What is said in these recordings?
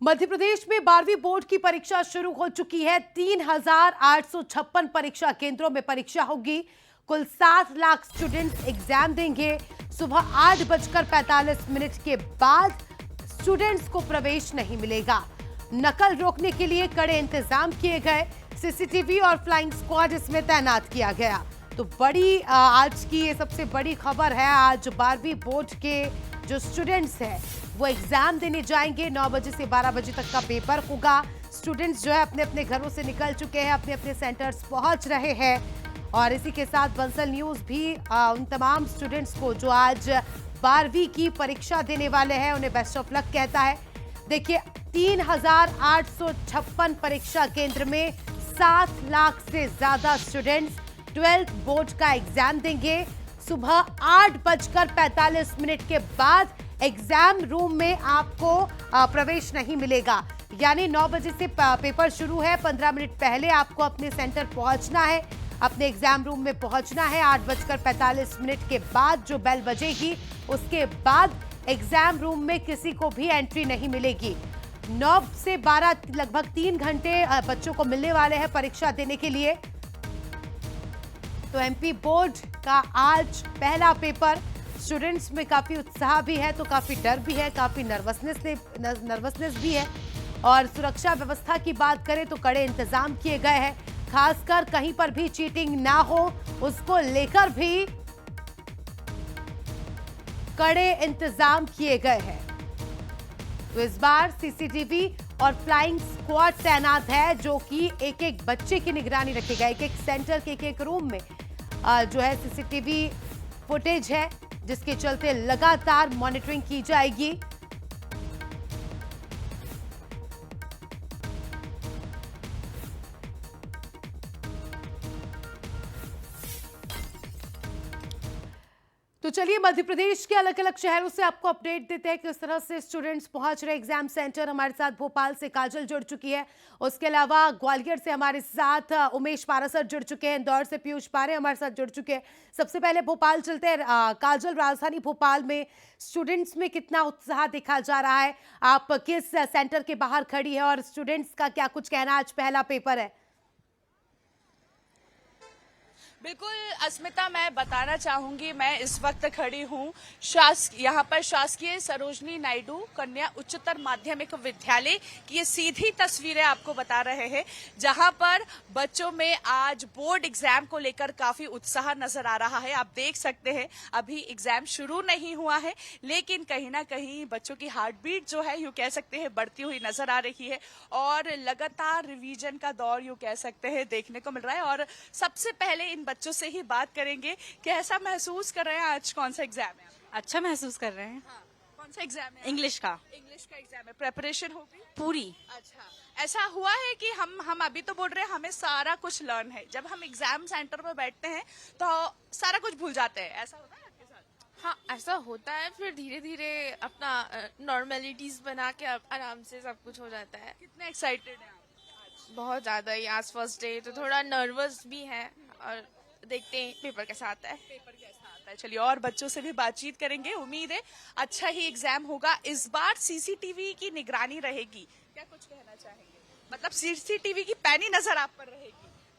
मध्य प्रदेश में 12वीं बोर्ड की परीक्षा शुरू हो चुकी है। 3,856 परीक्षा केंद्रों में परीक्षा होगी। कुल 7 लाख स्टूडेंट्स एग्जाम देंगे। सुबह 8:45 के बाद स्टूडेंट्स को प्रवेश नहीं मिलेगा। नकल रोकने के लिए कड़े इंतजाम किए गए। सीसीटीवी और फ्लाइंग स्क्वाड इसमें तैनात किया गया। तो बड़ी आज की ये सबसे बड़ी खबर है। आज 12वीं बोर्ड के जो स्टूडेंट्स हैं वो एग्जाम देने जाएंगे। 9 बजे से 12 बजे तक का पेपर होगा। स्टूडेंट्स जो है अपने अपने घरों से निकल चुके हैं, अपने अपने सेंटर्स पहुंच रहे हैं। और इसी के साथ बंसल न्यूज भी उन तमाम स्टूडेंट्स को जो आज 12वीं की परीक्षा देने वाले हैं उन्हें बेस्ट ऑफ लक कहता है। देखिए 3,856 परीक्षा केंद्र में 7 लाख से ज्यादा स्टूडेंट्स 12th बोर्ड का एग्जाम देंगे। सुबह 8:45 के बाद एग्जाम रूम में आपको प्रवेश नहीं मिलेगा। यानी 9 बजे से पेपर शुरू है। 15 मिनट पहले आपको अपने सेंटर पहुंचना है, अपने एग्जाम रूम में पहुंचना है। 8:45 के बाद जो बेल बजेगी उसके बाद एग्जाम रूम में किसी को भी एंट्री नहीं मिलेगी। 9 से 12 लगभग 3 घंटे बच्चों को मिलने वाले हैं परीक्षा देने के लिए। तो एमपी बोर्ड का आज पहला पेपर। स्टूडेंट्स में काफी उत्साह भी है तो काफी डर भी है, काफी नर्वसनेस भी है। और सुरक्षा व्यवस्था की बात करें तो कड़े इंतजाम किए गए हैं। खासकर कहीं पर भी चीटिंग ना हो उसको लेकर भी कड़े इंतजाम किए गए हैं। तो इस बार सीसीटीवी और फ्लाइंग स्क्वाड तैनात है जो कि एक एक बच्चे की निगरानी रखेगा। एक एक सेंटर के एक रूम में जो है सीसीटीवी फुटेज है जिसके चलते लगातार मॉनिटरिंग की जाएगी। तो चलिए मध्य प्रदेश के अलग अलग शहरों से आपको अपडेट देते हैं किस तरह से स्टूडेंट्स पहुंच रहे एग्जाम सेंटर। हमारे साथ भोपाल से काजल जुड़ चुकी है, उसके अलावा ग्वालियर से हमारे साथ उमेश पारासर जुड़ चुके हैं, इंदौर से पीयूष पारे हमारे साथ जुड़ चुके हैं। सबसे पहले भोपाल चलते हैं। काजल, राजधानी भोपाल में स्टूडेंट्स में कितना उत्साह देखा जा रहा है? आप किस सेंटर के बाहर खड़ी है और स्टूडेंट्स का क्या कुछ कहना? आज पहला पेपर है। बिल्कुल अस्मिता, मैं बताना चाहूंगी मैं इस वक्त खड़ी हूँ यहाँ पर शासकीय सरोजनी नायडू कन्या उच्चतर माध्यमिक विद्यालय की ये सीधी तस्वीरें आपको बता रहे हैं, जहां पर बच्चों में आज बोर्ड एग्जाम को लेकर काफी उत्साह नजर आ रहा है। आप देख सकते हैं अभी एग्जाम शुरू नहीं हुआ है लेकिन कहीं ना कहीं बच्चों की हार्ट बीट जो है यूं कह सकते हैं बढ़ती हुई नजर आ रही है और लगातार रिवीजन का दौर यूं कह सकते हैं देखने को मिल रहा है। और सबसे पहले इन बच्चों से ही बात करेंगे, कैसा महसूस कर रहे हैं? आज कौन सा एग्जाम है? अच्छा महसूस कर रहे हैं। हाँ, कौन सा एग्जाम है? इंग्लिश का। इंग्लिश का एग्जाम है। प्रेपरेशन हो गई पूरी। अच्छा, ऐसा हुआ है कि हम अभी तो बोल रहे हैं हमें सारा कुछ लर्न है, जब हम एग्जाम सेंटर पर बैठते हैं तो सारा कुछ भूल जाते हैं, ऐसा होता है आपके साथ? हाँ, ऐसा होता है। फिर धीरे धीरे अपना नॉर्मेलिटीज बना के आराम से सब कुछ हो जाता है। कितने एक्साइटेड हैं आप? बहुत ज्यादा ही। आज फर्स्ट डे तो थोड़ा नर्वस भी है और देखते हैं पेपर कैसा आता है। पेपर कैसा आता है? चलिए और बच्चों से भी बातचीत करेंगे। उम्मीद है अच्छा ही एग्जाम होगा। इस बार सीसीटीवी की निगरानी रहेगी, क्या कुछ कहना चाहेंगे? मतलब सीसीटीवी की पैनी नजर आप पर रहेगी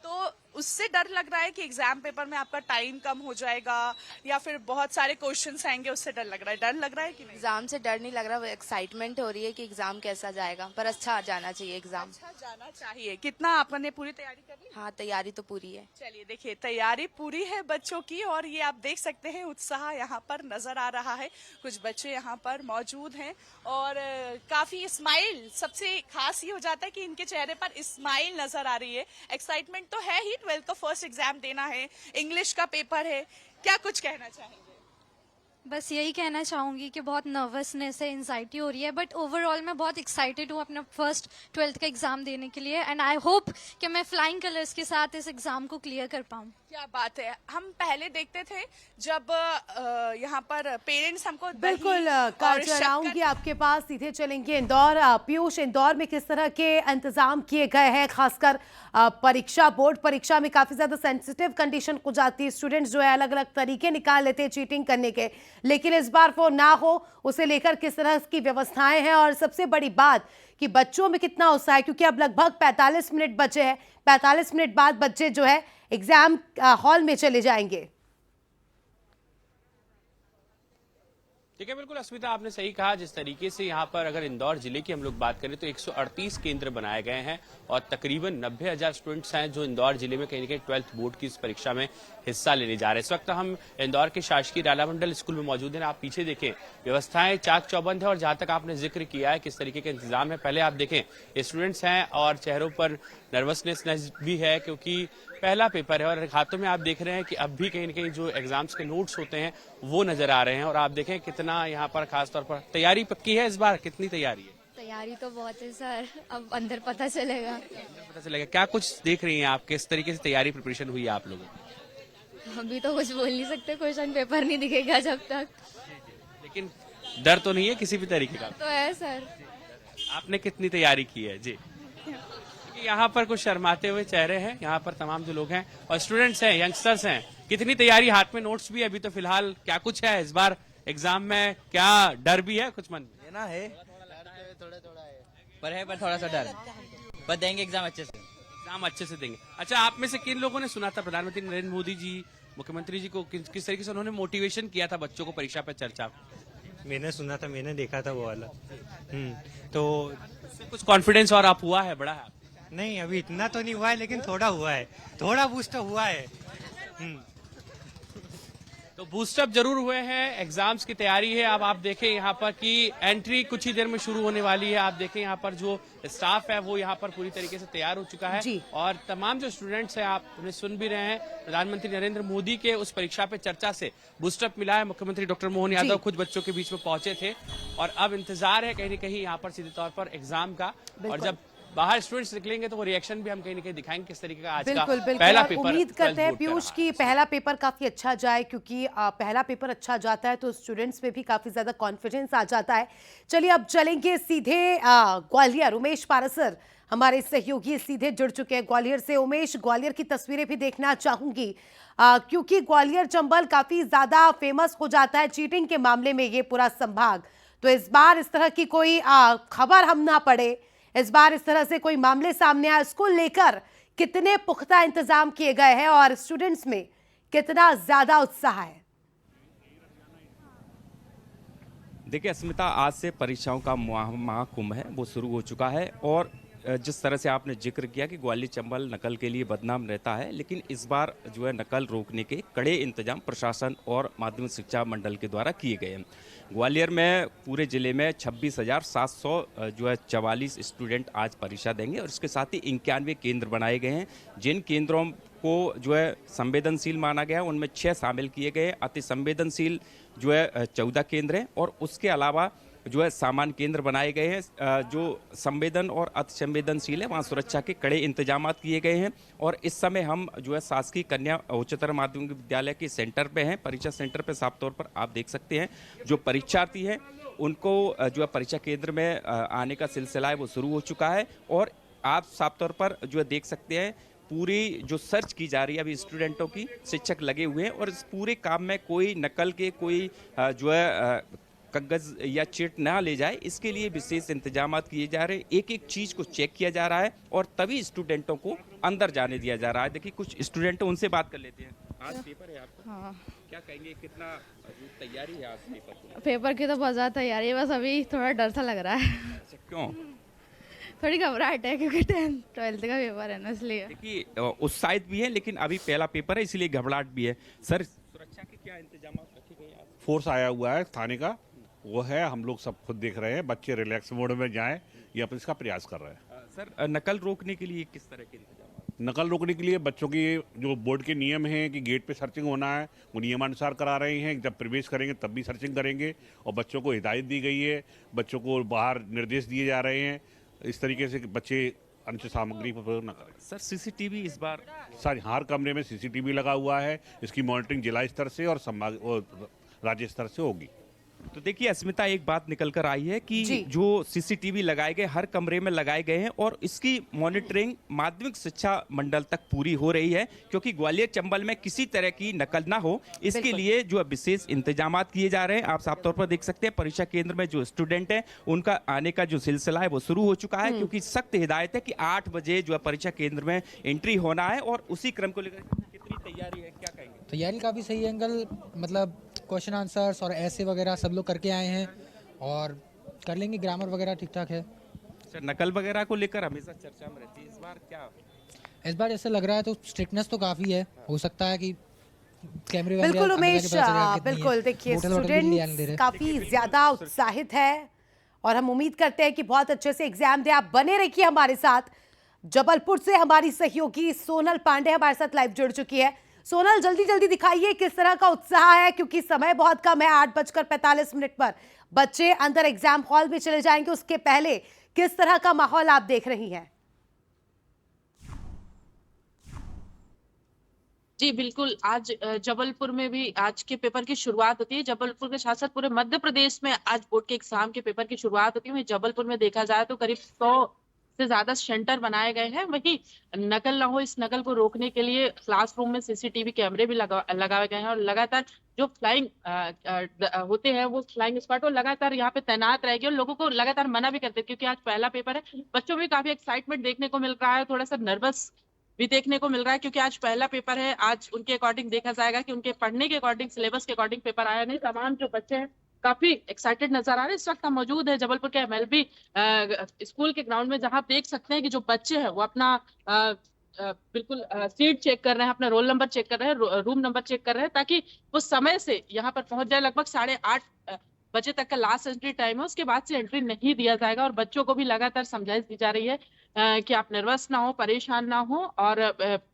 तो उससे डर लग रहा है कि एग्जाम पेपर में आपका टाइम कम हो जाएगा या फिर बहुत सारे क्वेश्चंस आएंगे, उससे डर लग रहा है? डर लग रहा है कि नहीं? एग्जाम से डर नहीं लग रहा, वो एक्साइटमेंट हो रही है कि एग्जाम कैसा जाएगा, पर अच्छा जाना चाहिए एग्जाम। अच्छा जाना चाहिए। कितना आपने पूरी तैयारी कर ली? हाँ, तैयारी तो पूरी है। चलिए देखिए तैयारी पूरी है बच्चों की और ये आप देख सकते हैं उत्साह यहाँ पर नजर आ रहा है। कुछ बच्चे यहाँ पर मौजूद हैं और काफी स्माइल, सबसे खास ये हो जाता है कि इनके चेहरे पर स्माइल नजर आ रही है। एक्साइटमेंट तो है ही, 12th का फर्स्ट एग्जाम देना है, इंग्लिश का पेपर है, क्या कुछ कहना चाहेंगे? बस यही कहना चाहूंगी कि बहुत नर्वसनेस है, एंजाइटी हो रही है, बट ओवरऑल मैं बहुत एक्साइटेड हूँ अपना फर्स्ट 12th का एग्जाम देने के लिए एंड आई होप कि मैं फ्लाइंग कलर्स के साथ इस एग्जाम को क्लियर कर पाऊँ। क्या बात है। हम पहले देखते थे जब यहाँ पर पेरेंट्स हमको बिल्कुल काजल, आऊंगी आपके पास, सीधे चलेंगे इंदौर। पीयूष, इंदौर में किस तरह के इंतजाम किए गए हैं? खासकर परीक्षा, बोर्ड परीक्षा में काफी ज्यादा सेंसिटिव कंडीशन हो जाती है। स्टूडेंट्स जो है अलग अलग तरीके निकाल लेते हैं चीटिंग करने के, लेकिन इस बार वो ना हो, उसे लेकर किस तरह की व्यवस्थाएं हैं और सबसे बड़ी बात कि बच्चों में कितना उत्साह है, क्योंकि अब लगभग 45 मिनट बचे हैं। 45 मिनट बाद बच्चे जो है एग्जाम हॉल में चले जाएंगे। ठीक है, बिल्कुल अस्मिता, आपने सही कहा। जिस तरीके से यहाँ पर अगर इंदौर जिले की हम लोग बात करें तो 138 केंद्र बनाए गए हैं और तकरीबन 90,000 स्टूडेंट्स हैं जो इंदौर जिले में कहीं ना कहीं 12th बोर्ड की इस परीक्षा में हिस्सा लेने जा रहे हैं। इस वक्त हम इंदौर के शासकीय राला मंडल स्कूल में मौजूद हैं। आप पीछे देखें, व्यवस्थाएं चाक चौबंद है और जहां तक आपने जिक्र किया है किस तरीके के इंतजाम है, पहले आप देखें स्टूडेंट्स हैं और चेहरों पर नर्वसनेस भी है क्योंकि पहला पेपर है और हाथों में आप देख रहे हैं कि अब भी कहीं ना कहीं जो एग्जाम्स के नोट्स होते हैं वो नजर आ रहे हैं। और आप देखें कितना यहाँ पर खासतौर पर तैयारी पक्की है। इस बार कितनी तैयारी है? तैयारी तो बहुत है सर, अब अंदर पता चलेगा। पता चलेगा। क्या कुछ देख रही हैं आप, किस तरीके से तैयारी प्रिपरेशन हुई है आप लोगों की? अभी तो कुछ बोल नहीं सकते, क्वेश्चन पेपर नहीं दिखेगा जब तक। लेकिन डर तो नहीं है किसी भी तरीके का? तो है सर। आपने कितनी तैयारी की है? जी, यहाँ पर कुछ शर्माते हुए चेहरे हैं, यहाँ पर तमाम जो लोग हैं और स्टूडेंट्स हैं, यंगस्टर्स हैं। कितनी तैयारी, हाथ में नोट्स भी अभी तो फिलहाल, क्या कुछ है इस बार एग्जाम में? क्या डर भी है कुछ मन में? ये ना है, पर थोड़ा सा डर, पर देंगे एग्जाम अच्छे से। एग्जाम अच्छे से देंगे। अच्छा, आप में से किन लोगों ने सुना था प्रधानमंत्री नरेंद्र मोदी जी, मुख्यमंत्री जी को किस तरीके से उन्होंने मोटिवेशन किया था बच्चों को परीक्षा पर चर्चा? मैंने सुना था, मैंने देखा था वो वाला। तो कुछ कॉन्फिडेंस और आप हुआ है, बड़ा है? नहीं, अभी इतना तो नहीं हुआ है, लेकिन थोड़ा हुआ है, थोड़ा बूस्ट हुआ है। तो बूस्टअप जरूर हुए हैं, एग्जाम्स की तैयारी है। अब आप देखें यहाँ पर कि एंट्री कुछ ही देर में शुरू होने वाली है। आप देखें यहाँ पर जो स्टाफ है वो यहाँ पर पूरी तरीके से तैयार हो चुका है जी। और तमाम जो स्टूडेंट्स हैं, आप उन्हें सुन भी रहे हैं, प्रधानमंत्री नरेंद्र मोदी के उस परीक्षा पे चर्चा से बूस्टअप मिला है। मुख्यमंत्री डॉक्टर मोहन यादव खुद बच्चों के बीच में पहुंचे थे और अब इंतजार है कहीं न कहीं यहाँ पर सीधे तौर पर एग्जाम का। और जब बाहर स्टूडेंट्स निकलेंगे तो वो रिएक्शन भी हम कहीं ना कहीं दिखाएंगे किस तरीके का आज का पहला पेपर। उम्मीद करते हैं पीयूष की पहला पेपर काफी अच्छा जाए, क्योंकि पहला पेपर अच्छा जाता है तो स्टूडेंट्स में भी काफी ज्यादा कॉन्फिडेंस आ जाता है। चलिए अब चलेंगे सीधे ग्वालियर। उमेश पारसर हमारे सहयोगी सीधे जुड़ चुके हैं ग्वालियर से। उमेश, ग्वालियर की तस्वीरें भी देखना चाहूंगी क्योंकि ग्वालियर चंबल काफी ज्यादा फेमस हो जाता है चीटिंग के मामले में, ये पूरा संभाग। तो इस बार इस तरह की कोई खबर हम ना पड़े, इस बार इस तरह से कोई मामले सामने आए, इसको लेकर कितने पुख्ता इंतजाम किए गए हैं और स्टूडेंट्स में कितना ज्यादा उत्साह है? देखिए अस्मिता, आज से परीक्षाओं का महाकुंभ है वो शुरू हो चुका है और जिस तरह से आपने जिक्र किया कि ग्वालियर चंबल नकल के लिए बदनाम रहता है, लेकिन इस बार जो है नकल रोकने के कड़े इंतजाम प्रशासन और माध्यमिक शिक्षा मंडल के द्वारा किए गए हैं। ग्वालियर में पूरे जिले में 26,700 जो है 44 स्टूडेंट आज परीक्षा देंगे और इसके साथ ही 91 केंद्र बनाए गए हैं। जिन केंद्रों को जो है संवेदनशील माना गया उनमें 6 शामिल किए गए। अति संवेदनशील जो है 14 केंद्र हैं और उसके अलावा जो है सामान्य केंद्र बनाए गए हैं। जो संवेदन और अति संवेदनशील है वहाँ सुरक्षा के कड़े इंतजाम किए गए हैं। और इस समय हम जो है शासकीय कन्या उच्चतर माध्यमिक विद्यालय के सेंटर पे हैं, परीक्षा सेंटर पे साफ तौर पर आप देख सकते हैं जो परीक्षार्थी हैं उनको जो है परीक्षा केंद्र में आने का सिलसिला है वो शुरू हो चुका है। और आप साफ तौर पर जो है देख सकते हैं पूरी जो सर्च की जा रही है अभी स्टूडेंटों की, शिक्षक लगे हुए हैं और इस पूरे काम में कोई नकल के कोई जो है कागज या चिट ना ले जाए, इसके लिए विशेष इंतजाम किए जा रहे हैं। एक एक चीज को चेक किया जा रहा है और तभी स्टूडेंटों को अंदर जाने दिया जा रहा है। देखिए कुछ स्टूडेंट उनसे बात कर लेते हैं। आज पेपर है आपका, हाँ। क्या कहेंगे, कितना तैयारी है आज पेपर को? पेपर की तो बहुत ज़्यादा तैयारी है, बस अभी थोड़ा डर सा लग रहा है। अच्छा, क्यों? थोड़ी घबराहट है क्योंकि 12th का पेपर है ना, इसलिए। देखिए उत्साहित भी है लेकिन अभी पहला पेपर है इसलिए घबराहट भी है। सर, सुरक्षा के क्या इंतजाम रखे गए हैं? फोर्स आया हुआ है थाने का, वो है, हम लोग सब खुद देख रहे हैं। बच्चे रिलैक्स मोड में जाएं, ये अपन इसका प्रयास कर रहे हैं। सर, नकल रोकने के लिए किस तरह के इंतजाम? नकल रोकने के लिए बच्चों की जो बोर्ड के नियम हैं कि गेट पे सर्चिंग होना है, वो नियमानुसार करा रहे हैं। जब प्रवेश करेंगे तब भी सर्चिंग करेंगे और बच्चों को हिदायत दी गई है, बच्चों को बाहर निर्देश दिए जा रहे हैं इस तरीके से कि बच्चे अनुचित सामग्री पर प्रयोग न करें। सर, सीसीटीवी इस बार हर कमरे में सीसीटीवी लगा हुआ है। इसकी मॉनिटरिंग जिला स्तर से और संभाग और राज्य स्तर से होगी। तो देखिए अस्मिता, एक बात निकल कर आई है कि जी। जो सीसीटीवी लगाए गए हर कमरे में लगाए गए हैं और इसकी मॉनिटरिंग माध्यमिक शिक्षा मंडल तक पूरी हो रही है, क्योंकि ग्वालियर चंबल में किसी तरह की नकल ना हो, इसके बिल्कुल। लिए जो विशेष इंतजाम किए जा रहे हैं। आप साफ तौर पर देख सकते हैं परीक्षा केंद्र में जो स्टूडेंट है उनका आने का जो सिलसिला है वो शुरू हो चुका है, क्योंकि सख्त हिदायत है कि 8 बजे जो है परीक्षा केंद्र में एंट्री होना है। और उसी क्रम को लेकर कितनी तैयारी है, क्या कहेंगे? तैयारी काफ़ी सही है अंकल, मतलब क्वेश्चन आंसर्स और ऐसे वगैरह सब लोग करके आए हैं और कर लेंगे, ग्रामर वगैरह ठीक ठाक है। सर, नकल वगैरह को लेकर हमेशा चर्चा में रहती है, इस बार क्या? इस बार जैसे लग रहा है तो स्ट्रिक्टनेस तो काफ़ी है, हो सकता है कि कैमरे वैमरे बिल्कुल अंदर जाके उमेश, पता चलेगा कितनी है। बिल्कुल देखिए होटल वोटल भी नहीं आने दे स्टूडेंट्स रहे। काफी ज्यादा उत्साहित है और हम उम्मीद करते हैं कि बहुत अच्छे से एग्जाम दे। आप बने रखिए हमारे साथ। जबलपुर से हमारी सहयोगी सोनल पांडे हमारे साथ लाइव जुड़ चुकी है। सोनल, जल्दी जल्दी दिखाइए किस तरह का उत्साह है, क्योंकि समय बहुत कम है। 8:45 पर बच्चे अंदर एग्जाम हॉल में चले जाएंगे, उसके पहले किस तरह का माहौल आप देख रही हैं? जी बिल्कुल, आज जबलपुर में भी आज के पेपर की शुरुआत होती है। जबलपुर के साथ साथ पूरे मध्य प्रदेश में आज बोर्ड के एग्जाम के पेपर की शुरुआत होती है। वहीं जबलपुर में देखा जाए तो करीब 100 से ज्यादा सेंटर बनाए गए हैं। वहीं नकल ना हो, इस नकल को रोकने के लिए क्लासरूम में सीसीटीवी कैमरे भी लगाए गए हैं और लगातार जो फ्लाइंग होते हैं वो फ्लाइंग स्क्वाड वो लगातार यहाँ पे तैनात रहेगी और लोगों को लगातार मना भी करते हैं, क्योंकि आज पहला पेपर है। बच्चों में काफी एक्साइटमेंट देखने को मिल रहा है, थोड़ा सा नर्वस भी देखने को मिल रहा है, क्योंकि आज पहला पेपर है। आज उनके अकॉर्डिंग देखा जाएगा कि उनके पढ़ने के अकॉर्डिंग, सिलेबस के अकॉर्डिंग पेपर आया नहीं। तमाम जो बच्चे हैं काफी एक्साइटेड नजर आ रहे हैं। इस वक्त हम मौजूद है जबलपुर के एमएलबी स्कूल के ग्राउंड में, जहां आप देख सकते हैं कि जो बच्चे हैं वो अपना बिल्कुल सीट चेक कर रहे हैं, अपना रोल नंबर चेक कर रहे हैं, रूम नंबर चेक कर रहे हैं, ताकि वो समय से यहाँ पर पहुंच जाए। लगभग 8:30 बजे तक का लास्ट एंट्री टाइम है, उसके बाद से एंट्री नहीं दिया जाएगा। और बच्चों को भी लगातार समझाइश दी जा रही है कि आप नर्वस ना हो, परेशान ना हो, और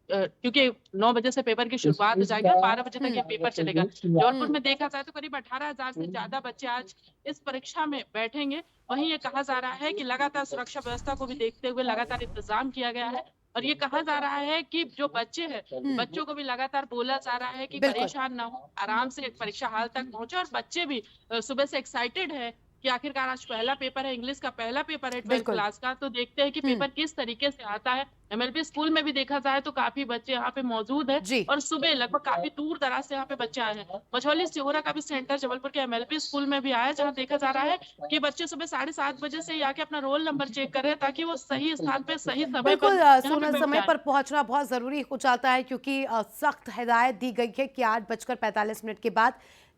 क्योंकि 9 बजे से पेपर की शुरुआत हो जाएगी, 12 बजे तक ये पेपर चलेगा। जौनपुर में देखा जाए तो करीब 18,000 से ज्यादा बच्चे आज इस परीक्षा में बैठेंगे। वहीं ये कहा जा रहा है कि लगातार सुरक्षा व्यवस्था को भी देखते हुए लगातार इंतजाम किया गया है और ये कहा जा रहा है कि जो बच्चे हैं बच्चों को भी लगातार बोला जा रहा है कि परेशान ना हो, आराम से परीक्षा हाल तक पहुंचे। और बच्चे भी सुबह से एक्साइटेड है कि आखिरकार आज पहला पेपर है, इंग्लिश का पहला पेपर है 12th क्लास का, तो देखते हैं कि पेपर किस तरीके से आता है। एमएलबी स्कूल में भी देखा जाए तो काफी बच्चे यहाँ पे मौजूद है और सुबह लगभग काफी दूर दराज से यहाँ पे बच्चे आए हैं। मझौली सिहोरा का भी सेंटर जबलपुर के एमएलबी स्कूल में भी आया, जहाँ देखा जा रहा है कि बच्चे सुबह 7:30 बजे से आके अपना रोल नंबर चेक कर रहे हैं, ताकि वो सही स्थान पे सही समय बिल्कुल पर सोनल, समय पर पहुंचना बहुत जरूरी हो जाता है, क्योंकि सख्त हिदायत दी गई है कि 8:45 के बाद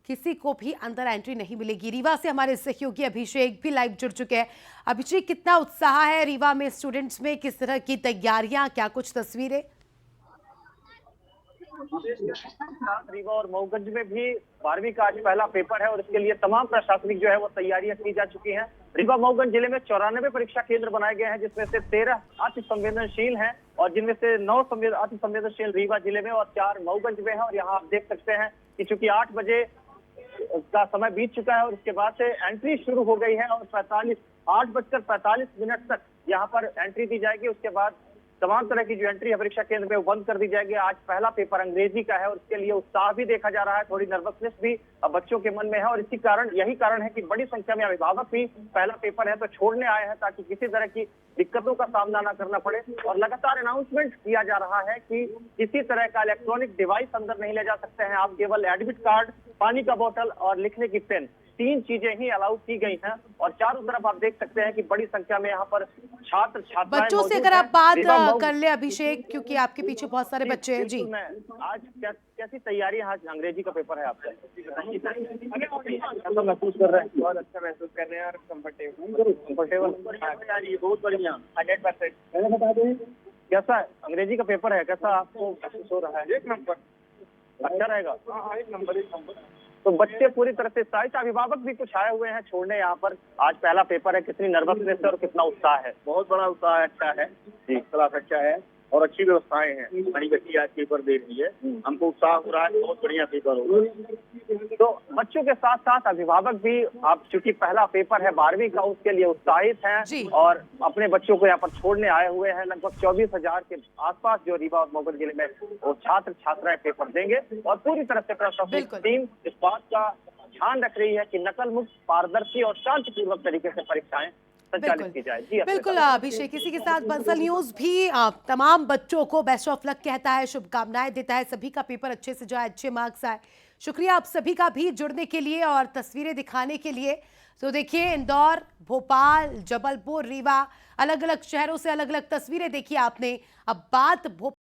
किसी को भी अंदर एंट्री नहीं मिलेगी। रीवा से हमारे सहयोगी अभिषेक भी लाइव जुड़ चुके हैं। अभिषेक, कितना उत्साह है रीवा में स्टूडेंट्स में, किस तरह की तैयारियां, क्या कुछ तस्वीरें? रीवा और मऊगंज में भी 12वीं का आज पहला पेपर है और इसके लिए तमाम प्रशासनिक जो है वो तैयारियां की जा चुकी हैं। रीवा मऊगंज जिले में 94 परीक्षा केंद्र बनाए गए हैं, जिसमें से 13 अति संवेदनशील हैं और जिनमें से 9 अति संवेदनशील रीवा जिले में और 4 मऊगंज में है। और यहाँ आप देख सकते हैं कि चूंकि 8 बजे का समय बीत चुका है और उसके बाद से एंट्री शुरू हो गई है और 8:45 तक यहाँ पर एंट्री दी जाएगी। उसके बाद तमाम तरह की जो एंट्री है परीक्षा केंद्र में वो बंद कर दी जाएगी। आज पहला पेपर अंग्रेजी का है और इसके लिए उत्साह भी देखा जा रहा है, थोड़ी नर्वसनेस भी बच्चों के मन में है और यही कारण है कि बड़ी संख्या में अभिभावक भी पहला पेपर है तो छोड़ने आए हैं, ताकि किसी तरह की दिक्कतों का सामना न करना पड़े। और लगातार अनाउंसमेंट किया जा रहा है कि किसी तरह का इलेक्ट्रॉनिक डिवाइस अंदर नहीं ले जा सकते हैं, आप केवल एडमिट कार्ड, पानी का बोतल और लिखने की पेन, 3 चीजें ही अलाउ की गई हैं। और चारों तरफ आप देख सकते हैं कि बड़ी संख्या में यहाँ पर छात्र छात्राएं बच्चों से अगर आप बात कर ले अभिषेक, क्योंकि आपके पीछे बहुत सारे बच्चे हैं जी। आज कैसी तैयारी है? आज अंग्रेजी का पेपर है आपका, कैसा महसूस कर रहे हैं? बहुत अच्छा महसूस कर रहे हैं और कंफर्टेबल बहुत बढ़िया 100%। कैसा अंग्रेजी का पेपर है, कैसा आपको महसूस हो रहा है? 1 नंबर। अच्छा रहेगा? हाँ, 1 नंबर। तो बच्चे पूरी तरह से उत्साहित, अभिभावक भी कुछ आए हुए हैं छोड़ने यहाँ पर। आज पहला पेपर है, कितनी नर्वसनेस है और कितना उत्साह है? बहुत बड़ा उत्साह है, अच्छा है जी, क्लास अच्छा है और अच्छी व्यवस्थाएं हैं। हमारी बच्ची आज पेपर दे रही है, हमको उत्साह हो रहा है, बहुत बढ़िया पेपर होगा। तो बच्चों के साथ साथ अभिभावक भी, आप चूंकि पहला पेपर है 12वीं का, उसके लिए उत्साहित हैं और अपने बच्चों को यहाँ पर छोड़ने आए हुए हैं। लगभग 24,000 के आसपास जो रीवा और मऊगंज जिले में वो छात्र छात्राएं पेपर देंगे और पूरी तरह से प्रशासनिक टीम इस बात का ध्यान रख रही है कि नकल मुक्त, पारदर्शी और शांतिपूर्वक तरीके से परीक्षाएं संचालित की जाए। जी बिल्कुल अभिषेक, इसी के साथ बंसल न्यूज भी तमाम बच्चों को बेस्ट ऑफ लक कहता है, शुभकामनाएं देता है, सभी का पेपर अच्छे से जाए, अच्छे मार्क्स आए। शुक्रिया आप सभी का भी जुड़ने के लिए और तस्वीरें दिखाने के लिए। तो देखिए, इंदौर, भोपाल, जबलपुर, रीवा, अलग अलग शहरों से अलग अलग तस्वीरें देखी आपने। अब बात